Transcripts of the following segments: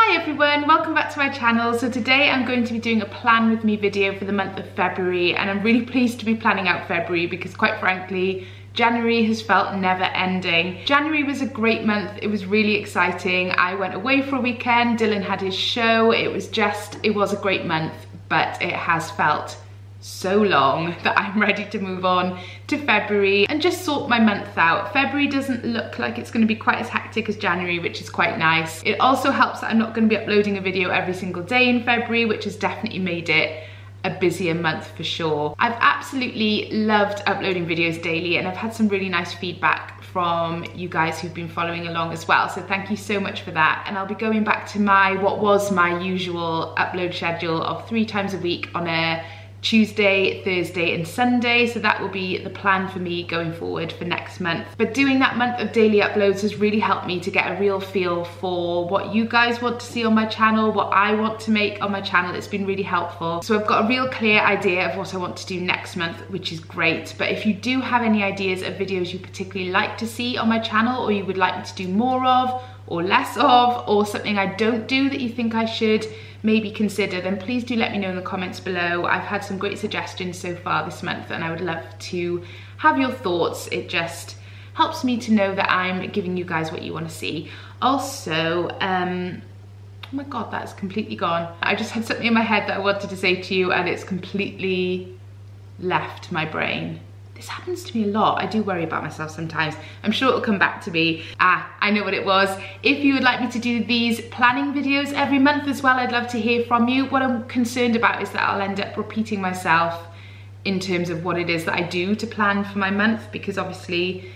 Hi everyone, welcome back to my channel. So today I'm going to be doing a plan with me video for the month of February, and I'm really pleased to be planning out February because quite frankly, January has felt never ending. January was a great month, it was really exciting. I went away for a weekend, Dylan had his show, it was a great month, but it has felt so long that I'm ready to move on to February and just sort my month out. February doesn't look like it's going to be quite as hectic as January, which is quite nice. It also helps that I'm not going to be uploading a video every single day in February, which has definitely made it a busier month for sure. I've absolutely loved uploading videos daily, and I've had some really nice feedback from you guys who've been following along as well, so thank you so much for that. And I'll be going back to what was my usual upload schedule of 3 times a week on a Tuesday, Thursday and Sunday, so that will be the plan for me going forward for next month. But doing that month of daily uploads has really helped me to get a real feel for what you guys want to see on my channel, what I want to make on my channel. It's been really helpful. So I've got a real clear idea of what I want to do next month, which is great. But if you do have any ideas of videos you particularly like to see on my channel, or you would like me to do more of or less of, or something I don't do that you think I should maybe consider, then please do let me know in the comments below. I've had some great suggestions so far this month and I would love to have your thoughts. It just helps me to know that I'm giving you guys what you want to see. Also, oh my god, that's completely gone. I just had something in my head that I wanted to say to you and it's completely left my brain. This happens to me a lot. I do worry about myself sometimes. I'm sure it'll come back to me. I know what it was. If you would like me to do these planning videos every month as well, I'd love to hear from you. What I'm concerned about is that I'll end up repeating myself in terms of what it is that I do to plan for my month, because obviously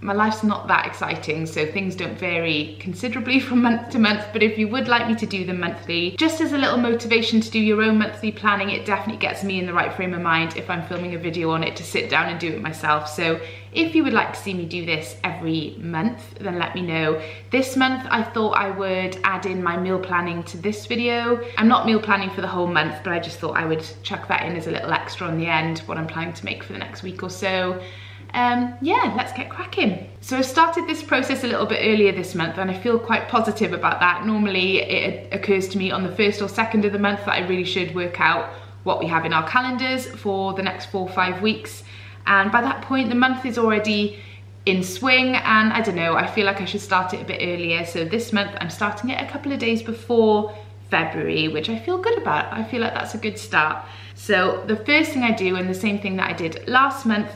my life's not that exciting, so things don't vary considerably from month to month. But if you would like me to do them monthly, just as a little motivation to do your own monthly planning, it definitely gets me in the right frame of mind if I'm filming a video on it to sit down and do it myself. So if you would like to see me do this every month, then let me know. This month I thought I would add in my meal planning to this video. I'm not meal planning for the whole month, but I just thought I would chuck that in as a little extra on the end, what I'm planning to make for the next week or so. Yeah, let's get cracking. So I started this process a little bit earlier this month and I feel quite positive about that. Normally it occurs to me on the 1st or 2nd of the month that I really should work out what we have in our calendars for the next 4 or 5 weeks. And by that point, the month is already in swing, and I don't know, I feel like I should start it a bit earlier. So this month I'm starting it a couple of days before February, which I feel good about. I feel like that's a good start. So the first thing I do, and the same thing that I did last month,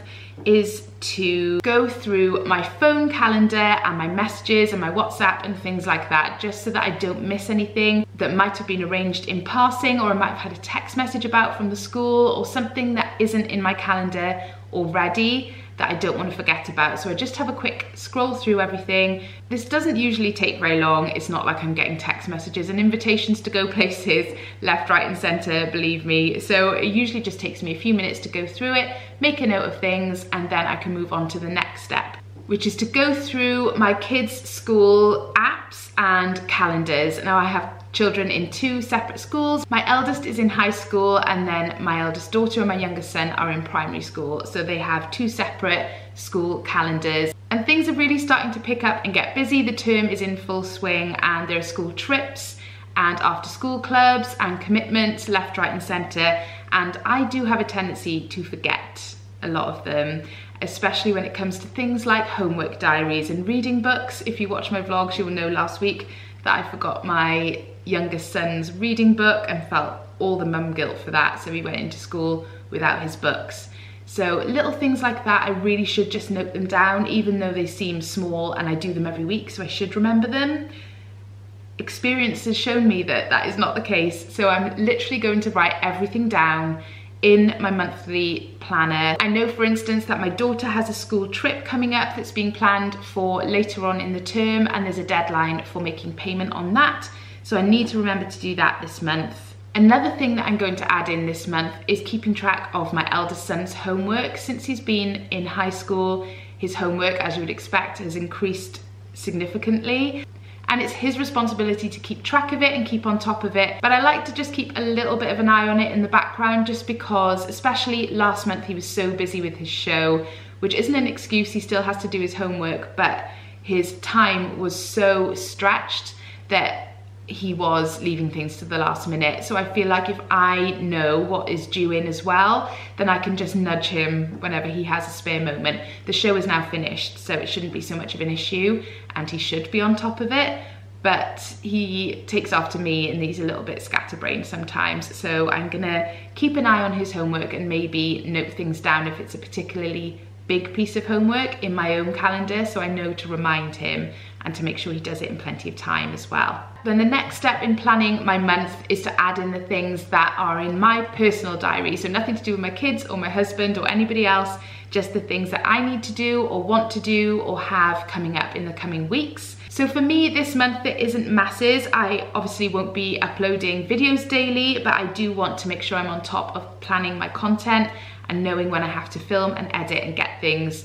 is to go through my phone calendar and my messages and my WhatsApp and things like that, just so that I don't miss anything that might have been arranged in passing, or I might have had a text message about from the school, or something that isn't in my calendar already that I don't want to forget about. So I just have a quick scroll through everything. This doesn't usually take very long. It's not like I'm getting text messages and invitations to go places left, right and center, believe me. So it usually just takes me a few minutes to go through it, make a note of things, and then I can move on to the next step, which is to go through my kids' school apps and calendars. Now I have children in 2 separate schools. My eldest is in high school, and then my eldest daughter and my youngest son are in primary school. So they have 2 separate school calendars, and things are really starting to pick up and get busy. The term is in full swing, and there are school trips and after school clubs and commitments left, right and center. And I do have a tendency to forget a lot of them, especially when it comes to things like homework diaries and reading books. If you watch my vlogs, you will know last week that I forgot my youngest son's reading book and felt all the mum guilt for that, so he went into school without his books. So little things like that, I really should just note them down, even though they seem small and I do them every week, so I should remember them. Experience has shown me that that is not the case, so I'm literally going to write everything down in my monthly planner. I know, for instance, that my daughter has a school trip coming up that's being planned for later on in the term, and there's a deadline for making payment on that. So I need to remember to do that this month. Another thing that I'm going to add in this month is keeping track of my eldest son's homework. Since he's been in high school, his homework, as you would expect, has increased significantly. And it's his responsibility to keep track of it and keep on top of it. But I like to just keep a little bit of an eye on it in the background, just because, especially last month, he was so busy with his show, which isn't an excuse, he still has to do his homework, but his time was so stretched that he was leaving things to the last minute. So I feel like if I know what is due in as well, then I can just nudge him whenever he has a spare moment. The show is now finished, so it shouldn't be so much of an issue, and he should be on top of it. But he takes after me and he's a little bit scatterbrained sometimes. So I'm gonna keep an eye on his homework and maybe note things down if it's a particularly big piece of homework in my own calendar, so I know to remind him and to make sure he does it in plenty of time as well. Then the next step in planning my month is to add in the things that are in my personal diary. So nothing to do with my kids or my husband or anybody else, just the things that I need to do or want to do or have coming up in the coming weeks. So for me this month it isn't masses. I obviously won't be uploading videos daily, but I do want to make sure I'm on top of planning my content and knowing when I have to film and edit and get things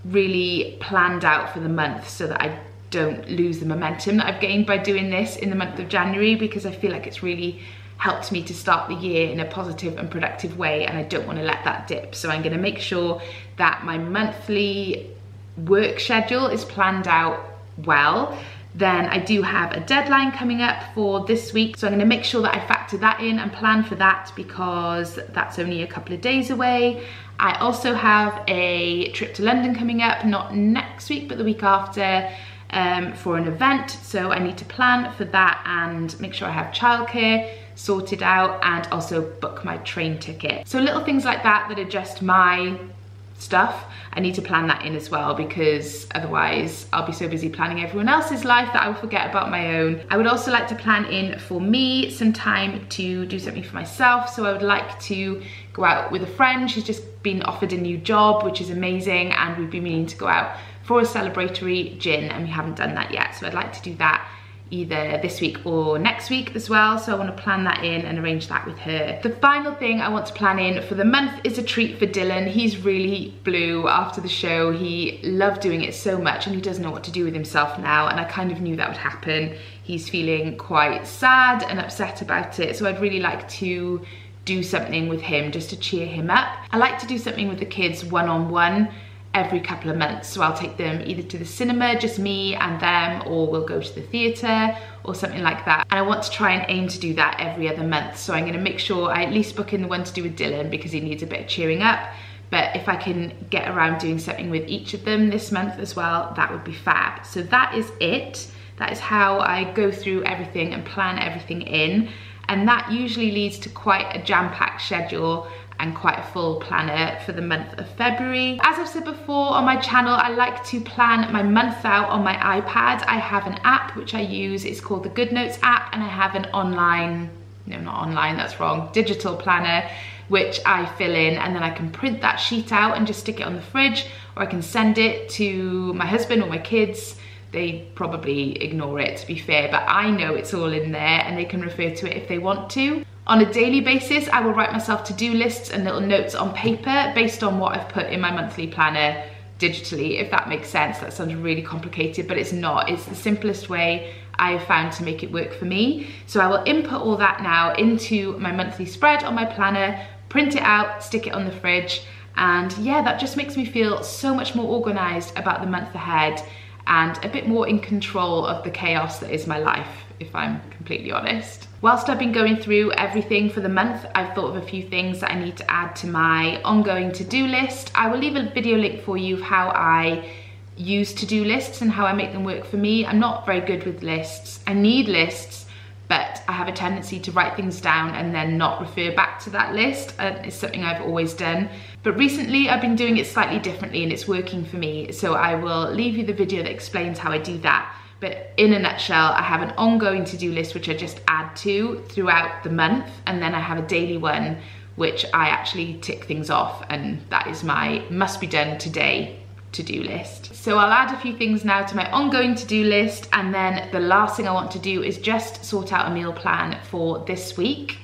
really planned out for the month so that I don't lose the momentum that I've gained by doing this in the month of January, because I feel like it's really helped me to start the year in a positive and productive way, and I don't want to let that dip. So I'm going to make sure that my monthly work schedule is planned out well. Then I do have a deadline coming up for this week, so I'm going to make sure that I factor that in and plan for that, because that's only a couple of days away. I also have a trip to London coming up, not next week but the week after, for an event, so I need to plan for that and make sure I have childcare sorted out and also book my train ticket. So little things like that that are just my stuff, I need to plan that in as well, because otherwise I'll be so busy planning everyone else's life that I will forget about my own. I would also like to plan in for me some time to do something for myself. So I would like to go out with a friend. She's just been offered a new job, which is amazing, and we've been meaning to go out for a celebratory gin and we haven't done that yet. So I'd like to do that either this week or next week as well. So I want to plan that in and arrange that with her. The final thing I want to plan in for the month is a treat for Dylan. He's really blue after the show. He loved doing it so much and he doesn't know what to do with himself now, and I kind of knew that would happen. He's feeling quite sad and upset about it, so I'd really like to do something with him just to cheer him up. I like to do something with the kids one-on-one every couple of months. So I'll take them either to the cinema, just me and them, or we'll go to the theatre or something like that. And I want to try and aim to do that every other month. So I'm going to make sure I at least book in the one to do with Dylan because he needs a bit of cheering up. But if I can get around doing something with each of them this month as well, that would be fab. So that is it. That is how I go through everything and plan everything in. And that usually leads to quite a jam-packed schedule and quite a full planner for the month of February. As I've said before on my channel, I like to plan my month out on my iPad. I have an app which I use, it's called the Good Notes app, and I have an online, no, not online, that's wrong, digital planner, which I fill in, and then I can print that sheet out and just stick it on the fridge, or I can send it to my husband or my kids. They probably ignore it, to be fair, but I know it's all in there and they can refer to it if they want to. On a daily basis, I will write myself to-do lists and little notes on paper based on what I've put in my monthly planner digitally, if that makes sense. That sounds really complicated, but it's not. It's the simplest way I have found to make it work for me. So I will input all that now into my monthly spread on my planner, print it out, stick it on the fridge, and yeah, that just makes me feel so much more organised about the month ahead and a bit more in control of the chaos that is my life, if I'm completely honest. Whilst I've been going through everything for the month, I've thought of a few things that I need to add to my ongoing to-do list. I will leave a video link for you of how I use to-do lists and how I make them work for me. I'm not very good with lists. I need lists, but I have a tendency to write things down and then not refer back to that list. It's something I've always done. But recently I've been doing it slightly differently and it's working for me. So I will leave you the video that explains how I do that. But in a nutshell, I have an ongoing to-do list which I just add to throughout the month, and then I have a daily one which I actually tick things off, and that is my must be done today to-do list. So I'll add a few things now to my ongoing to-do list, and then the last thing I want to do is just sort out a meal plan for this week.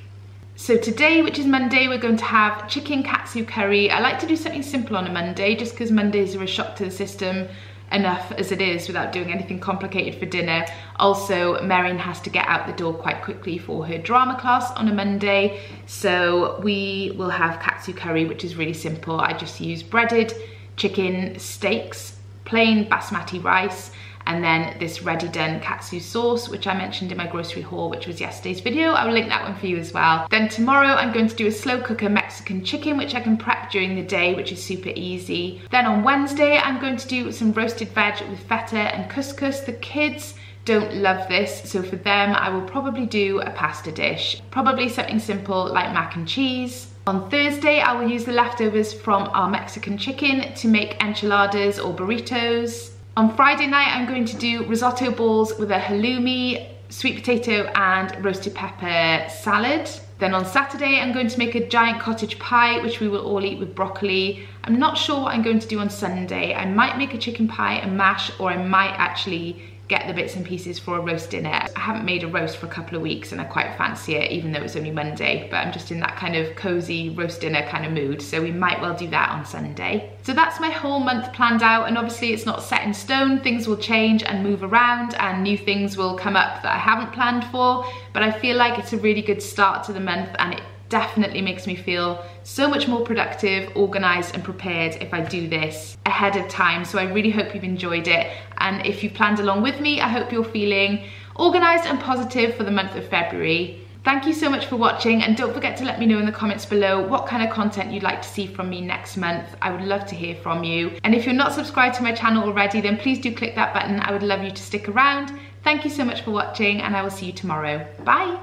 So today, which is Monday, we're going to have chicken katsu curry. I like to do something simple on a Monday just because Mondays are a shock to the system enough as it is without doing anything complicated for dinner. Also, Marion has to get out the door quite quickly for her drama class on a Monday, so we will have katsu curry, which is really simple. I just use breaded chicken steaks, plain basmati rice, and then this ready done katsu sauce, which I mentioned in my grocery haul, which was yesterday's video. I will link that one for you as well. Then tomorrow I'm going to do a slow cooker Mexican chicken, which I can prep during the day, which is super easy. Then on Wednesday I'm going to do some roasted veg with feta and couscous. The kids don't love this, so for them I will probably do a pasta dish, probably something simple like mac and cheese. On Thursday I will use the leftovers from our Mexican chicken to make enchiladas or burritos. On Friday night I'm going to do risotto balls with a halloumi, sweet potato and roasted pepper salad. Then on Saturday I'm going to make a giant cottage pie, which we will all eat with broccoli. I'm not sure what I'm going to do on Sunday. I might make a chicken pie and mash, or I might actually get the bits and pieces for a roast dinner. I haven't made a roast for a couple of weeks and I quite fancy it, even though it's only Monday, but I'm just in that kind of cozy roast dinner kind of mood, so we might well do that on Sunday. So that's my whole month planned out, and obviously it's not set in stone. Things will change and move around and new things will come up that I haven't planned for, but I feel like it's a really good start to the month, and it definitely makes me feel so much more productive, organized and prepared if I do this ahead of time. So I really hope you've enjoyed it, and if you've planned along with me, I hope you're feeling organized and positive for the month of February. Thank you so much for watching, and don't forget to let me know in the comments below what kind of content you'd like to see from me next month. I would love to hear from you. And if you're not subscribed to my channel already, then please do click that button. I would love you to stick around. Thank you so much for watching, and I will see you tomorrow. Bye.